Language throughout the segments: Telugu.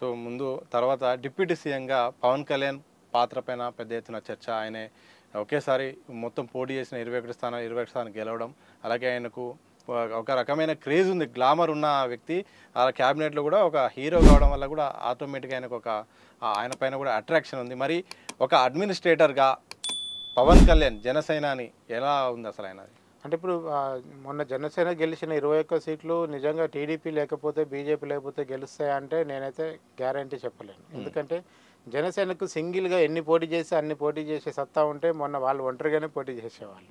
సో ముందు తర్వాత డిప్యూటీ సీఎంగా పవన్ కళ్యాణ్ పాత్ర పైన పెద్ద ఎత్తున చర్చ. ఆయనే ఒకేసారి మొత్తం పోటీ చేసిన 21 స్థానాలు గెలవడం, అలాగే ఆయనకు ఒక రకమైన క్రేజ్ ఉంది, గ్లామర్ ఉన్న వ్యక్తి. ఆ క్యాబినెట్లో కూడా ఒక హీరో కావడం వల్ల కూడా ఆటోమేటిక్గా ఆయనకు ఆయన పైన కూడా అట్రాక్షన్ ఉంది. మరి ఒక అడ్మినిస్ట్రేటర్గా పవన్ కళ్యాణ్ జనసేనాని ఎలా ఉంది అసలు ఆయనది? అంటే ఇప్పుడు మొన్న జనసేన గెలిచిన 21 సీట్లు నిజంగా టీడీపీ లేకపోతే బీజేపీ లేకపోతే గెలుస్తాయంటే నేనైతే గ్యారంటీ చెప్పలేను. ఎందుకంటే జనసేనకు సింగిల్గా ఎన్ని పోటీ చేసి అన్ని పోటీ చేసే సత్తా ఉంటే మొన్న వాళ్ళు ఒంటరిగానే పోటీ చేసేవాళ్ళు.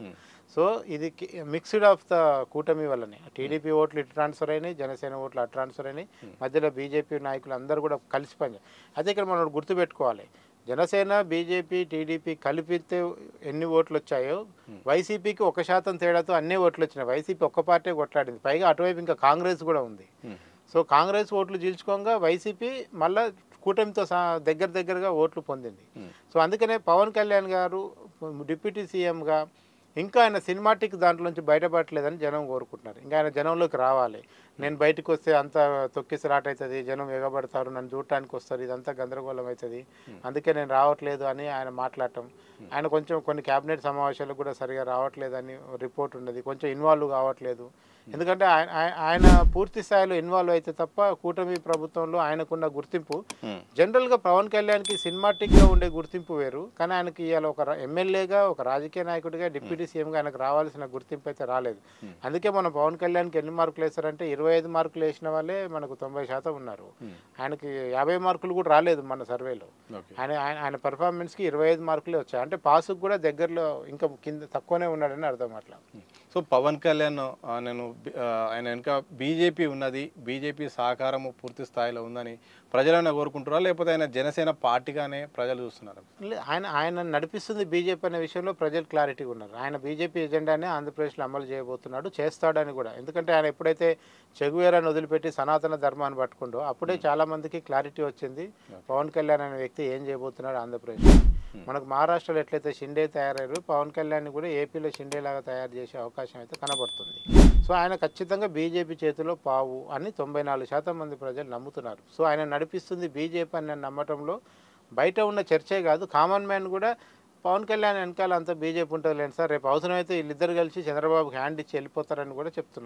సో ఇది మిక్స్డ్ ఆఫ్ ద కూటమి వల్లనే టీడీపీ ఓట్లు ఇటు ట్రాన్స్ఫర్ అయినాయి, జనసేన ఓట్లు అటు ట్రాన్స్ఫర్ అయినాయి, మధ్యలో బీజేపీ నాయకులు అందరూ కూడా కలిసి పనిచేయాలి. అదే ఇక్కడ మనం గుర్తుపెట్టుకోవాలి, జనసేన బీజేపీ టీడీపీ కలిపితే ఎన్ని ఓట్లు వచ్చాయో వైసీపీకి 1% తేడాతో అన్ని ఓట్లు వచ్చినాయి. వైసీపీ ఒక్క పార్టీ కొట్లాడింది, పైగా అటువైపు ఇంకా కాంగ్రెస్ కూడా ఉంది. సో కాంగ్రెస్ ఓట్లు చీల్చుకోగా వైసీపీ మళ్ళీ కూటమితో దగ్గరగా ఓట్లు పొందింది. సో అందుకనే పవన్ కళ్యాణ్ గారు డిప్యూటీ సీఎంగా ఇంకా ఆయన సినిమాటిక్ దాంట్లోంచి బయటపడలేదని జనం కోరుకుంటున్నారు. ఇంకా ఆయన జనంలోకి రావాలి. నేను బయటకు వస్తే అంత తొక్కిసలాట అవుతుంది, జనం ఎగబడతారు, నన్ను చూడటానికి వస్తారు, ఇదంతా గందరగోళం అవుతుంది, అందుకే నేను రావట్లేదు అని ఆయన మాట్లాడటం. ఆయన కొంచెం కొన్ని క్యాబినెట్ సమావేశాలకు కూడా సరిగా రావట్లేదని రిపోర్ట్ ఉన్నది, కొంచెం ఇన్వాల్వ్ కావట్లేదు. ఎందుకంటే ఆయన పూర్తి స్థాయిలో ఇన్వాల్వ్ అయితే తప్ప కూటమి ప్రభుత్వంలో ఆయనకున్న గుర్తింపు జనరల్గా పవన్ కళ్యాణ్కి సినిమాటిక్గా ఉండే గుర్తింపు వేరు, కానీ ఆయనకి ఇవాళ ఒక ఎమ్మెల్యేగా ఒక రాజకీయ నాయకుడిగా డిప్యూటీ సీఎంగా ఆయనకు రావాల్సిన గుర్తింపు అయితే రాలేదు. అందుకే మన పవన్ కళ్యాణ్కి ఎన్ని మార్కులు వేస్తారంటే 25 మార్కులు వేసిన వాళ్ళే మనకు 90% ఉన్నారు. ఆయనకి 50 మార్కులు కూడా రాలేదు మన సర్వేలో. ఆయన పర్ఫార్మెన్స్కి 25 మార్కులే వచ్చాయి. అంటే పాస్కి కూడా దగ్గరలో ఇంకా కింద తక్కువనే ఉన్నాడని అర్థం అట్లా. సో పవన్ కళ్యాణ్ ఆయన వెనుక బీజేపీ ఉన్నది, బీజేపీ సహకారము పూర్తి స్థాయిలో ఉందని ప్రజలైనా కోరుకుంటున్నారా, లేకపోతే ఆయన జనసేన పార్టీగానే ప్రజలు చూస్తున్నారు? ఆయన నడిపిస్తుంది బీజేపీ అనే విషయంలో ప్రజలు క్లారిటీగా ఉన్నారు. ఆయన బీజేపీ ఎజెండానే ఆంధ్రప్రదేశ్లో అమలు చేయబోతున్నాడు, చేస్తాడని కూడా. ఎందుకంటే ఆయన ఎప్పుడైతే చెగువేరాన్ని వదిలిపెట్టి సనాతన ధర్మాన్ని పట్టుకుంటో అప్పుడే చాలామందికి క్లారిటీ వచ్చింది పవన్ కళ్యాణ్ అనే వ్యక్తి ఏం చేయబోతున్నాడు ఆంధ్రప్రదేశ్లో. మనకు మహారాష్ట్రలో ఎట్లయితే షిండే తయారయ్యారు, పవన్ కళ్యాణ్ కూడా ఏపీలో షిండే లాగా తయారు చేసే అవకాశం అయితే కనబడుతుంది. సో ఆయన ఖచ్చితంగా బీజేపీ చేతిలో పావు అని 94% మంది ప్రజలు నమ్ముతున్నారు. సో ఆయన నడిపిస్తుంది బీజేపీ అని నమ్మటంలో బయట ఉన్న చర్చే కాదు, కామన్ మ్యాన్ కూడా పవన్ కళ్యాణ్ వెనకాల అంతా బీజేపీ ఉంటుంది లేండి సార్, రేపు అవసరమైతే వీళ్ళిద్దరు కలిసి చంద్రబాబుకి హ్యాండ్ ఇచ్చి వెళ్ళిపోతారని కూడా చెప్తున్నారు.